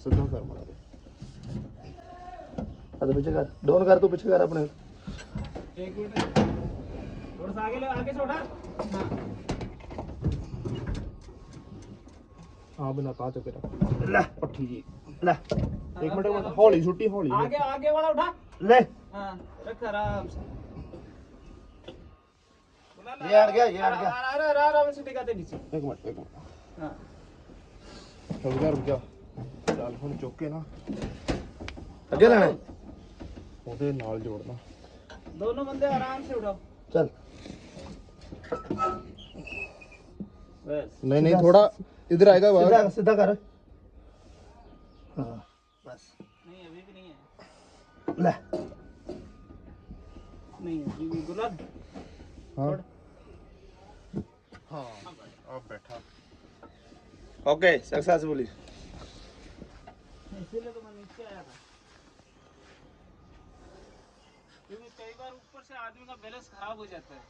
सीधा कर मार दे। अरे पीछे कर, डाउन कर, तू पीछे कर अपने। एक मिनट, थोड़ा सा आगे ले, आगे से उठा। हाँ बिना कहा चुके रख ले पट्टी जी ले। एक मिनट हौली छुट्टी हौली आगे आगे वाला उठा ले। हाँ रख आराम से। ये हट गया, ये हट गया। अरे आराम से टिकाते नीचे। एक मिनट हाँ रुक जा चल हुन चुक के ना अगे लेना ओदे नाल जोड़ना। दोनों बंदे आराम से उठाओ। चल बस नहीं नहीं थोड़ा इधर आएगा सीधा सीधा कर। हाँ बस। नहीं अभी भी नहीं है। ले नहीं अभी भी गुलाब। हाँ हाँ अब बैठा। Okay successfully. इसीलिए तो मैं नीचे आया था, क्योंकि कई बार ऊपर से आदमी का बैलेंस खराब हो जाता है।